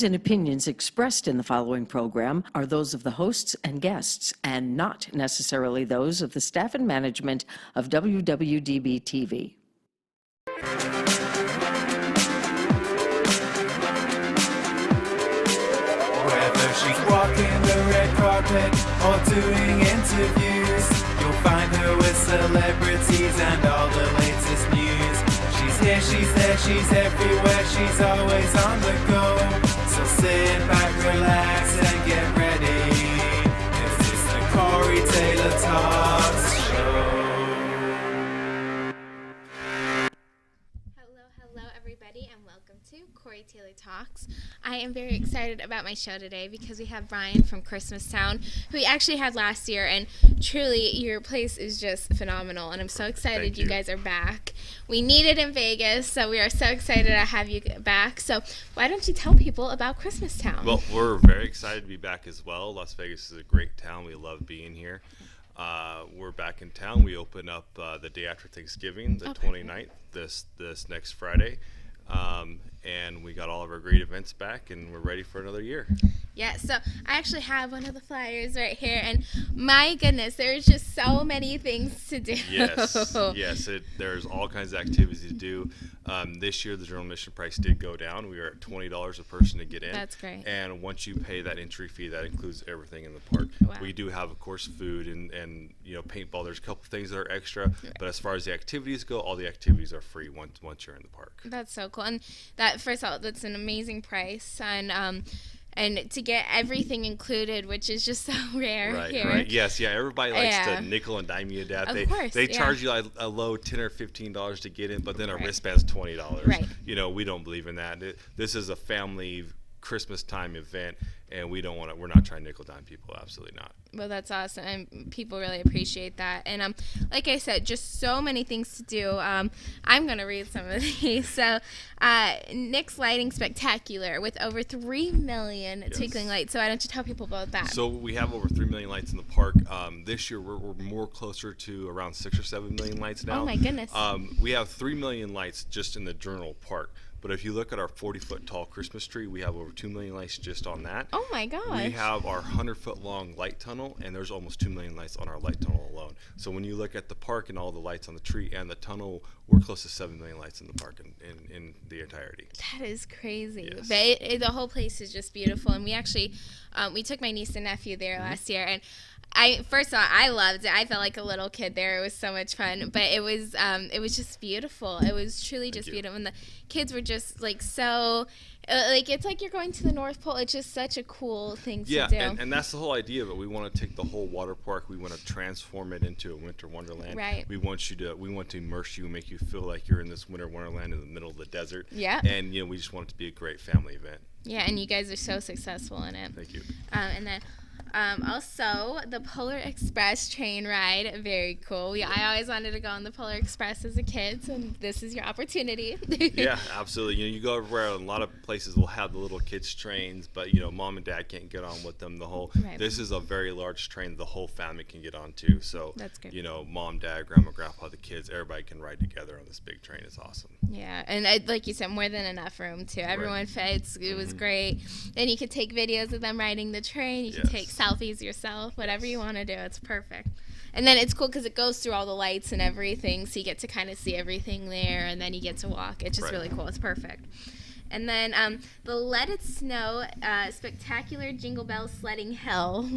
views and opinions expressed in the following program are those of the hosts and guests, and not necessarily those of the staff and management of WWDB-TV. Whether she's walking the red carpet or doing interviews, you'll find her with celebrities and all the latest news. She's here, she's there, she's everywhere, she's always on the go. So sit back, relax, and get ready. This is the Corey Taylor Talks Show. Hello everybody, and welcome to Corey Taylor Talks. I am very excited about my show today because we have Brian from Christmastown, who we actually had last year, and truly your place is just phenomenal, and I'm so excited you guys are back. We need it in Vegas, so we are so excited to have you back. So why don't you tell people about Christmastown? Well, we're very excited to be back as well. Las Vegas is a great town. We love being here. We're back in town. We open up the day after Thanksgiving, the 29th, this next Friday. And we got all of our great events back, and we're ready for another year. Yeah, so I actually have one of the flyers right here, and my goodness, there's just so many things to do. Yes, there's all kinds of activities to do. This year, the general admission price did go down. We are at $20 a person to get in. That's great. And once you pay that entry fee, that includes everything in the park. Wow. We do have, of course, food and paintball. There's a couple things that are extra, but as far as the activities go, all the activities are free once you're in the park. That's so cool. And that, first of all, that's an amazing price. And to get everything included, which is just so rare here. Right. Yes, yeah. Everybody likes to nickel and dime you to death. They charge you like a low $10 or $15 to get in, but then a wristband's $20. Right. We don't believe in that. This is a family Christmas time event, and we're not trying to nickel dime people. Absolutely not. Well, that's awesome, and people really appreciate that. And like I said, just so many things to do. I'm going to read some of these. So, Nick's Lighting Spectacular with over 3 million twinkling lights. So why don't you tell people about that? So we have over 3 million lights in the park. This year we're more closer to around 6 or 7 million lights now. Oh my goodness. We have 3 million lights just in the general park. But if you look at our 40-foot tall Christmas tree, we have over 2 million lights just on that. Oh my gosh. We have our 100-foot long light tunnel, and there's almost 2 million lights on our light tunnel alone. So when you look at the park and all the lights on the tree and the tunnel, we're close to 7 million lights in the park in the entirety. That is crazy. Yes. But the whole place is just beautiful. And we actually, we took my niece and nephew there last year, and first of all, I loved it. I felt like a little kid there. It was so much fun, but it was just beautiful. It was truly just beautiful, and the kids were just like so, it's like you're going to the North Pole. It's just such a cool thing to do. Yeah, and that's the whole idea of it. We want to take the whole water park. We want to transform it into a winter wonderland. Right. We want to immerse you and make you feel like you're in this winter wonderland in the middle of the desert. Yeah. And we just want it to be a great family event. Yeah, and you guys are so successful in it. Thank you. And then. Also, the Polar Express train ride, very cool. I always wanted to go on the Polar Express as a kid, so this is your opportunity. Yeah, absolutely. You go everywhere, and a lot of places will have the little kids trains, but mom and dad can't get on with them. This is a very large train the whole family can get on to. So that's good. Mom, dad, grandma, grandpa, the kids, everybody can ride together on this big train. It's awesome. Yeah, and like you said, more than enough room too. Everyone fits. It was great. Then you could take videos of them riding the train. You could take selfies yourself, whatever you want to do. It's perfect. And then it's cool because it goes through all the lights and everything, so you get to kind of see everything there, and then you get to walk. It's just really cool. It's perfect. And then the Let It Snow Spectacular Jingle Bell Sledding Hill.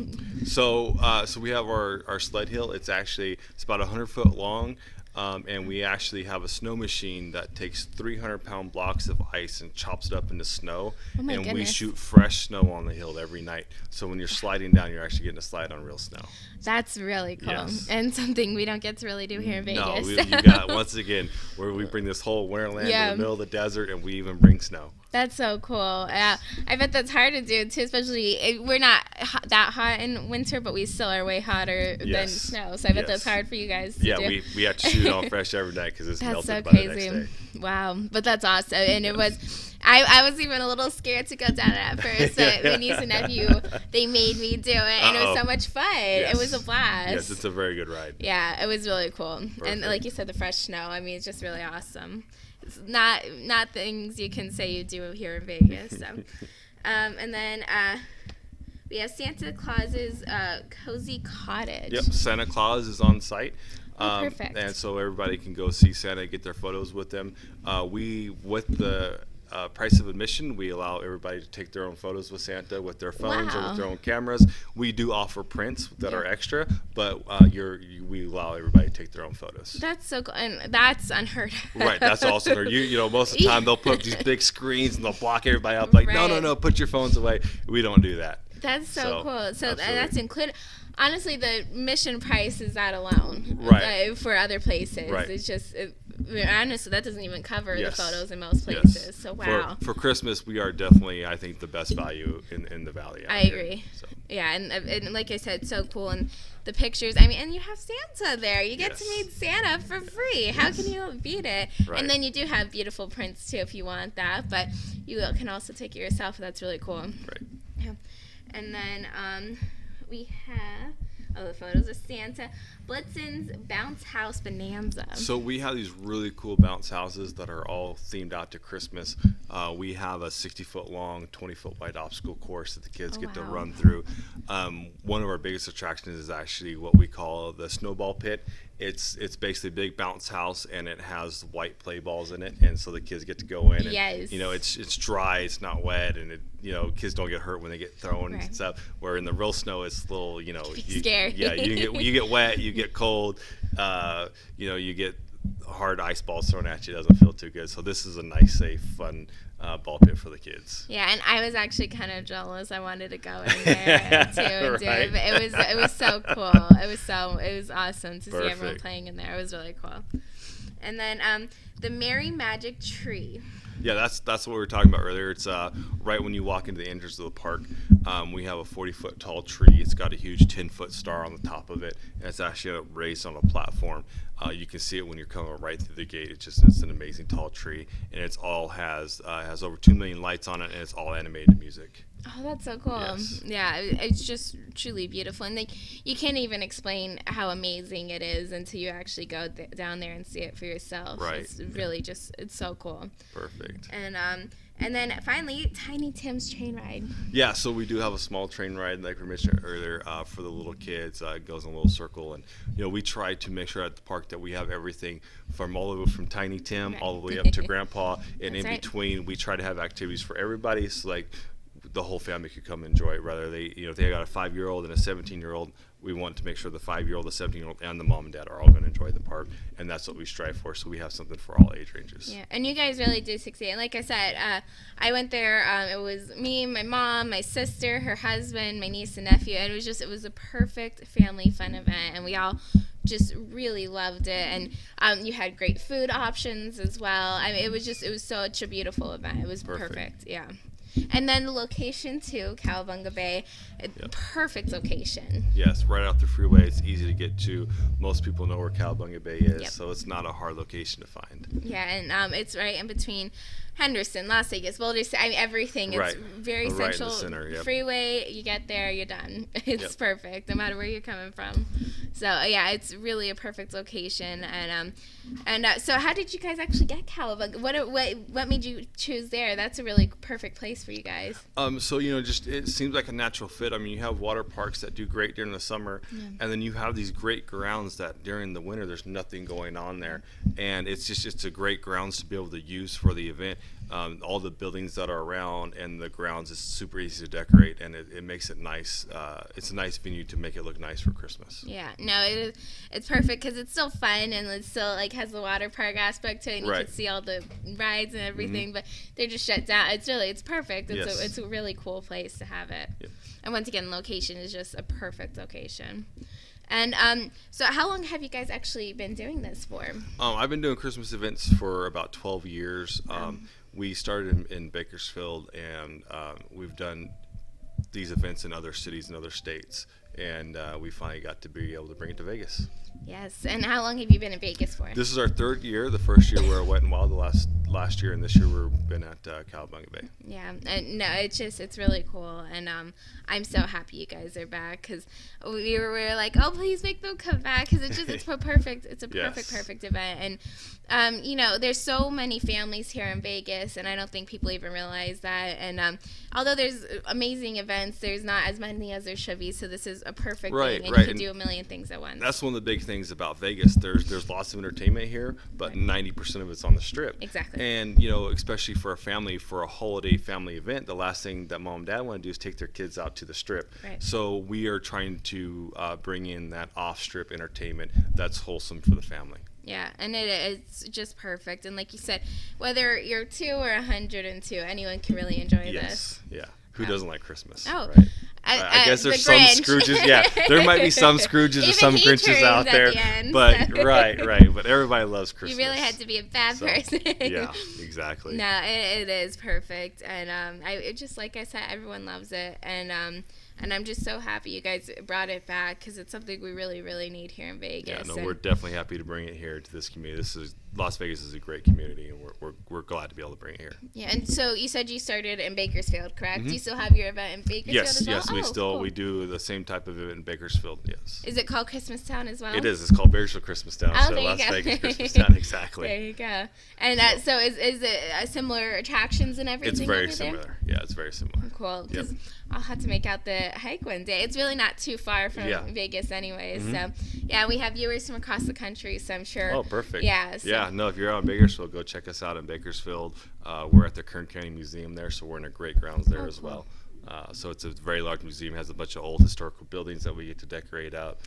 So we have our sled hill. It's about 100 foot long. And we actually have a snow machine that takes 300-pound blocks of ice and chops it up into snow. Oh my goodness. We shoot fresh snow on the hill every night. So when you're sliding down, you're actually getting to slide on real snow. That's really cool. Yes. And something we don't get to really do here in Vegas. No, you got, once again, where we bring this whole wonderland in the middle of the desert, and we even bring snow. That's so cool. Yeah, I bet that's hard to do too, especially we're not that hot in winter, but we still are way hotter than snow. So I bet that's hard for you guys to do. Yeah, we have to shoot on fresh every night because it's melted so by crazy. the next day. Wow, but that's awesome. And it was, I was even a little scared to go down it at first. But my niece and nephew, they made me do it, and it was so much fun. It was a blast. Yes, it's a very good ride. Yeah, it was really cool. Perfect. And like you said, the fresh snow. I mean, it's just really awesome. It's not things you can say you do here in Vegas. So. And then we have Santa Claus's cozy cottage. Yep, Santa Claus is on site. Perfect. And so everybody can go see Santa, get their photos with them. With the price of admission, we allow everybody to take their own photos with Santa with their phones or Wow. with their own cameras. We do offer prints that are extra, but we allow everybody to take their own photos. That's so cool, and that's unheard of. Right, that's also most of the time they'll put these big screens and they'll block everybody up. Like, Right. no, put your phones away. We don't do that. That's so cool. So absolutely. that's included. Honestly, the mission price is that alone. Right. For other places, Right. it's just honestly that doesn't even cover Yes. the photos in most places. Yes. So wow. For Christmas, we are definitely, I think, the best value in the valley. I out here. agree. So. Yeah, and like I said, so cool. And the pictures, I mean, and you have Santa there. You get to Yes. meet Santa for free. How can you beat it? Right. And then you do have beautiful prints too if you want that, but you can also take it yourself. That's really cool. Right. Yeah. And then we have the photos of Santa. Blitzen's Bounce House Bonanza. So we have these really cool bounce houses that are all themed out to Christmas. We have a 60-foot long, 20-foot wide obstacle course that the kids get to wow. run through. One of our biggest attractions is actually what we call the snowball pit. It's basically a big bounce house, and it has white play balls in it, and so the kids get to go in. And, Yes. it's dry, it's not wet, and kids don't get hurt when they get thrown Right. and stuff. Where in the real snow, it's a little, Scary. Yeah, you get wet, you get cold, you get hard ice balls thrown at you. It doesn't feel too good. So this is a nice, safe, fun ball pit for the kids. Yeah, and I was actually kind of jealous. I wanted to go in there too and do it. But it was so cool. It was awesome to see everyone Perfect. playing in there. It was really cool. And then the Merry Magic Tree. Yeah, that's what we were talking about earlier. It's right when you walk into the entrance of the park. We have a 40-foot tall tree. It's got a huge 10-foot star on the top of it, and it's actually raised on a platform. You can see it when you're coming right through the gate. It's an amazing tall tree, and it's all has over 2 million lights on it, and it's all animated music. Oh, that's so cool. Yes. Yeah, it's just truly beautiful. And you can't even explain how amazing it is until you actually go down there and see it for yourself. Right. It's really it's so cool. Perfect. And then finally, Tiny Tim's train ride. Yeah, so we do have a small train ride, like we mentioned earlier, for the little kids. It goes in a little circle, and we try to make sure at the park that we have everything from all over from Tiny Tim Right. all the way up to Grandpa, and That's in right. between we try to have activities for everybody, so like the whole family could come enjoy it. Whether they, if they got a 5-year-old and a 17-year-old, we want to make sure the 5-year-old, the 17-year-old, and the mom and dad are all going to enjoy the park, and that's what we strive for. So we have something for all age ranges. Yeah, and you guys really do succeed. And like I said, I went there. It was me, my mom, my sister, her husband, my niece and nephew. And it was a perfect family fun event, and we all just really loved it. And you had great food options as well. I mean, it was such a beautiful event. It was perfect. Yeah. And then the location too, Cowabonga Bay, perfect location. Yes, right off the freeway. It's easy to get to. Most people know where Cowabunga Bay is, Yep. so it's not a hard location to find. Yeah, and it's right in between Henderson, Las Vegas, Boulder City. I mean, everything. It's Right. very Right in the central. center, yep. Freeway, you get there, you're done. It's Yep. perfect, no matter where you're coming from. So yeah, it's really a perfect location. And so how did you guys actually get Cowabunga? What made you choose there? That's a really perfect place for you guys. So just it seems like a natural fit. I mean, you have water parks that do great during the summer, and then you have these great grounds that during the winter there's nothing going on there, and it's a great grounds to be able to use for the event. All the buildings that are around and the grounds is super easy to decorate, and it makes it nice. It's a nice venue to make it look nice for Christmas. Yeah, no, it's perfect because it's still fun and it still has the water park aspect to it, and you Right. can see all the rides and everything. But they're just shut down. It's perfect. Yes. It's a really cool place to have it. Yep. And once again, location is just a perfect location. And so how long have you guys actually been doing this for? I've been doing Christmas events for about 12 years. We started in Bakersfield, and we've done these events in other cities and other states, and we finally got to be able to bring it to Vegas. Yes. And how long have you been in Vegas for? This is our third year. The first year we were Wet and Wild. The last year, and this year we've been at Cowabonga Bay. Yeah, and no, it's really cool, and I'm so happy you guys are back, because we were like, oh, please make them come back, because it's a perfect perfect event. And there's so many families here in Vegas, and I don't think people even realize that. And although there's amazing events, there's not as many as there should be. So this is a perfect thing, and you can do a million things at once. That's one of the big things about Vegas. There's lots of entertainment here, but 90% of it's on the Strip. Exactly. And especially for a family, for a holiday family event, the last thing that mom and dad want to do is take their kids out to the Strip. Right. So we are trying to bring in that off-Strip entertainment that's wholesome for the family. Yeah, and it's just perfect. And like you said, whether you're 2 or 102, anyone can really enjoy this. Yeah. Who doesn't like Christmas? Oh, right? I guess there's some Grinch. Scrooges. Yeah, there might be some Scrooges or Even some he Grinches turns out at there. the end, But so. right. But everybody loves Christmas. You really had to be a bad person. Yeah, exactly. No, it is perfect, and it just, like I said, everyone loves it, and I'm just so happy you guys brought it back, because it's something we really, really need here in Vegas. Yeah, no, we're definitely happy to bring it here to this community. Las Vegas is a great community, and we're glad to be able to bring it here. Yeah, and so you said you started in Bakersfield, correct? Do you still have your event in Bakersfield as well? Yes, Cool. we do the same type of event in Bakersfield. Yes. Is it called Christmas Town as well? It is. It's called Bakersfield Christmas Town. Oh, So there you Las go. Vegas Christmas Town, exactly. There you go. And so is it similar attractions and everything? It's very over there? similar. Yeah, it's very similar. Cool, because I'll have to make out the hike one day. It's really not too far from Vegas anyway. So, yeah, we have viewers from across the country, so I'm sure. Oh, perfect. Yeah. So. Yeah, no, if you're out in Bakersfield, go check us out in Bakersfield. We're at the Kern County Museum there, so we're in a great grounds there as well. So it's a very large museum. It has a bunch of old historical buildings that we get to decorate out.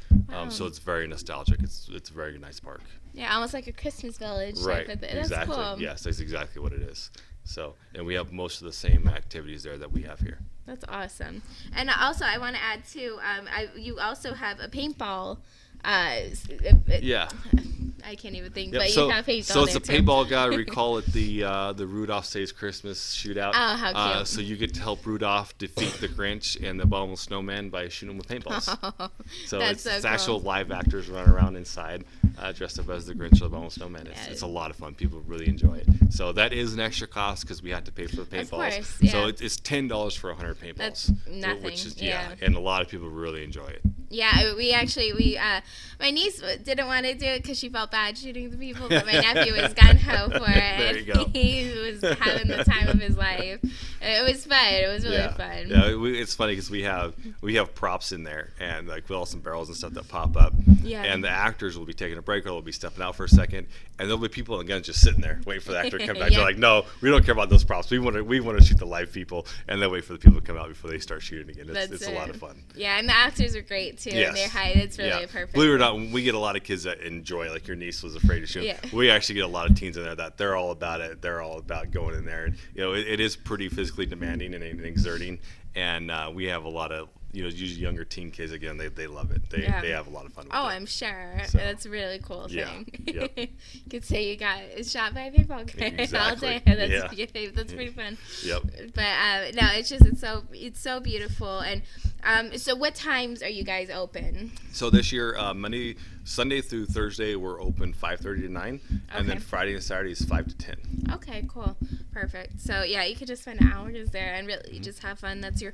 So it's very nostalgic. It's a very nice park. Yeah, almost like a Christmas village. Right, That's exactly. cool. Yes, that's exactly what it is. So, and we have most of the same activities there that we have here. That's awesome. And also, I want to add too. You also have a paintball. Yeah. I can't even think, Yep. but So, you have paintball. so it's a there, too. paintball guy. We call it the Rudolph Saves Christmas shootout. Oh, how cute. So you get to help Rudolph defeat the Grinch and the Abominable Snowman by shooting them with paintballs. So That's it's so actual cool. live actors running around inside dressed up as the Grinch or the Abominable Snowman. It's a lot of fun. People really enjoy it. So that is an extra cost because we have to pay for the paintballs. Of course, yeah. So it's $10 for 100 paintballs. That's nothing, Which is, yeah. And a lot of people really enjoy it. Yeah, my niece didn't want to do it because she felt bad shooting the people, but my nephew was gung-ho for it. There you go. He was having the time of his life. It was fun. It was really fun. Yeah, it's funny because we have props in there and like wheels and barrels and stuff that pop up. Yeah. And the actors will be taking a break or they'll be stepping out for a second, and there'll be people again just sitting there waiting for the actor to come back. Yeah. They're like, no, we don't care about those props. We want to shoot the live people, and then wait for the people to come out before they start shooting again. It's a lot of fun. Yeah, and the actors are great too. Yes. And their height, it's really perfect. Believe it or not, we get a lot of kids that enjoy, like your niece was afraid to shoot. Yeah. We actually get a lot of teens in there that they're all about it. They're all about going in there. And, it is pretty physically demanding and exerting. And we have a lot of, usually younger teen kids, again, they love it. They have a lot of fun with it. Oh, I'm sure. So, That's a really cool yeah, thing. yep. You could say you got shot by a paintball gun Exactly. all day. That's pretty fun. Yep. But no, it's so beautiful. And so what times are you guys open? So this year, Sunday through Thursday, we're open 5:30 to 9, and then Okay. Friday and Saturday is 5 to 10. Okay, cool. Perfect. So yeah, you could just spend hours there and really just have fun. That's your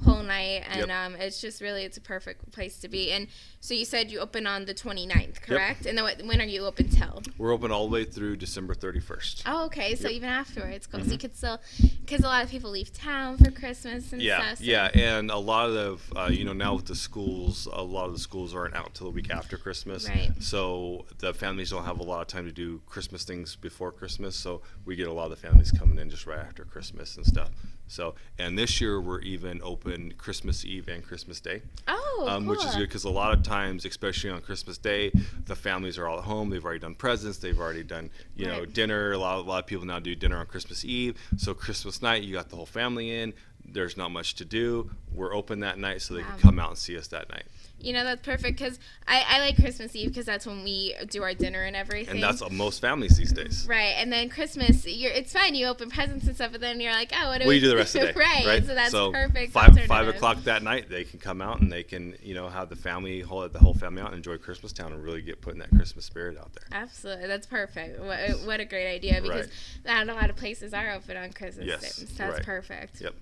whole night, and it's a perfect place to be. And so you said you open on the 29th, correct? And then when are you open till? We're open all the way through December 31st. Oh, okay. So Yep. even afterwards, cool. So you could still, because a lot of people leave town for Christmas and Yeah, stuff. So. yeah, and a lot of now with the schools, a lot of the schools aren't out till the week after Christmas. Right. So the families don't have a lot of time to do Christmas things before Christmas. So we get a lot of the families coming in just right after Christmas and stuff. So, and this year we're even open Christmas Eve and Christmas Day. Oh, cool. Which is good because a lot of times, especially on Christmas Day, the families are all at home. They've already done presents. They've already done, Right. dinner. A lot of people now do dinner on Christmas Eve. So Christmas night, you got the whole family in. there's not much to do. We're open that night, so they can come out and see us that night. You know, that's perfect, because I like Christmas Eve because that's when we do our dinner and everything. And that's most families these days. Right, and then Christmas, it's fine. You open presents and stuff, but then you're like, oh, what do What do we you do the rest of the day? Right, so that's perfect. 5 o'clock that night, they can come out and they can, have the whole family out and enjoy Christmastown and really get putting that Christmas spirit out there. Absolutely, that's perfect. What a great idea, because not a lot of places are open on Christmas Day. So that's perfect. Yep.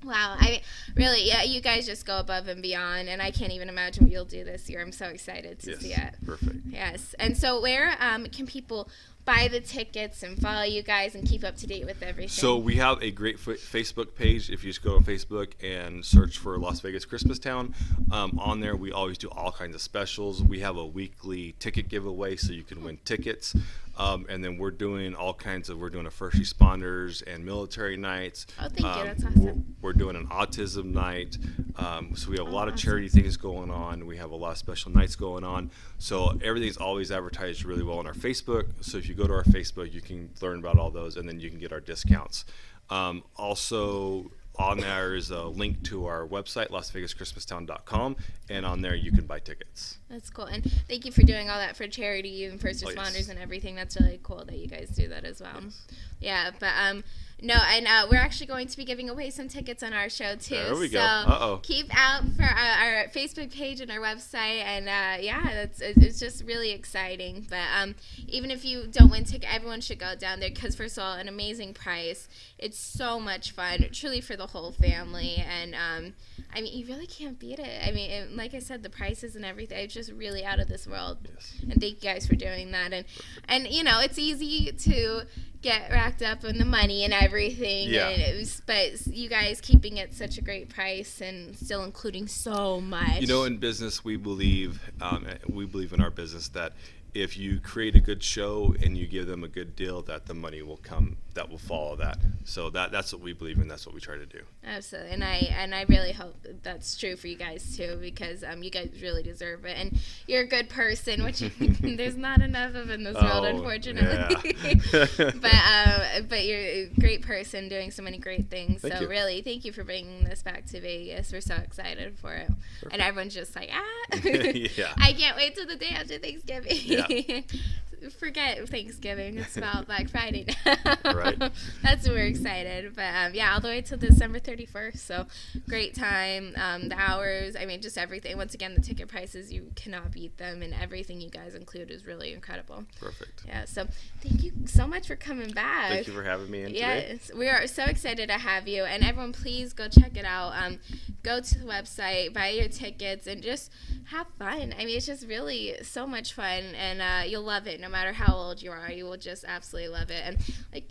Wow, really, you guys just go above and beyond, and I can't even imagine what you'll do this year. I'm so excited to see it. Perfect. Yes, and so where can people buy the tickets and follow you guys and keep up to date with everything? So we have a great Facebook page. If you just go to Facebook and search for Las Vegas Christmastown, on there we always do all kinds of specials. We have a weekly ticket giveaway, so you can win tickets. And then we're doing we're doing a first responders and military nights. Oh, thank you. That's awesome. We're doing an autism night. So we have a lot of charity things going on. We have a lot of special nights going on. So everything's always advertised really well on our Facebook. So if you go to our Facebook, you can learn about all those, and then you can get our discounts. Also, on there is a link to our website, LasVegasChristmastown.com, and on there you can buy tickets. That's cool. And thank you for doing all that for charity and first responders and everything. That's really cool that you guys do that as well. Yes. Yeah, but no, and we're actually going to be giving away some tickets on our show too. There we go. So keep out for our Facebook page and our website, and it's just really exciting. But even if you don't win ticket, everyone should go down there, because first of all, an amazing price. It's so much fun, truly for the whole family, and I mean, you really can't beat it. I mean, like I said, the prices and everything, it's just really out of this world. Yes. And thank you guys for doing that. And it's easy to get racked up on the money and everything. Yeah. But you guys keeping it such a great price and still including so much. In business, we believe in our business that if you create a good show and you give them a good deal, that the money will come, that will follow that. So that's what we believe in. That's what we try to do. Absolutely, and I really hope that's true for you guys too, because you guys really deserve it, and you're a good person, which there's not enough of in this world, unfortunately. Yeah. But you're a great person doing so many great things. Thank so you. Really, thank you for bringing this back to Vegas. We're so excited for it. Perfect. And everyone's just like, Yeah. I can't wait till the day after Thanksgiving. Yeah. Forget Thanksgiving. It's about Black Friday now. Right. That's what we're excited. But all the way till December 31st. So great time. The hours, just everything. Once again, the ticket prices, you cannot beat them, and everything you guys include is really incredible. Perfect. Yeah. So thank you so much for coming back. Thank you for having me in today. Yes, we are so excited to have you, and everyone, please go check it out. Go to the website, buy your tickets, and just have fun. It's just really so much fun, and you'll love it. No matter how old you are, you will just absolutely love it. And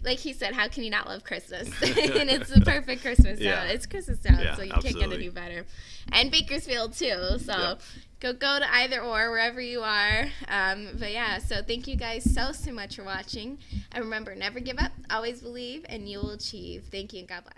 like he said, how can you not love Christmas? And it's the perfect Christmas town. It's Christmas town, so you can't get any better. And Bakersfield too. So go to either or, wherever you are. So thank you guys so much for watching. And remember, never give up, always believe, and you will achieve. Thank you, and God bless.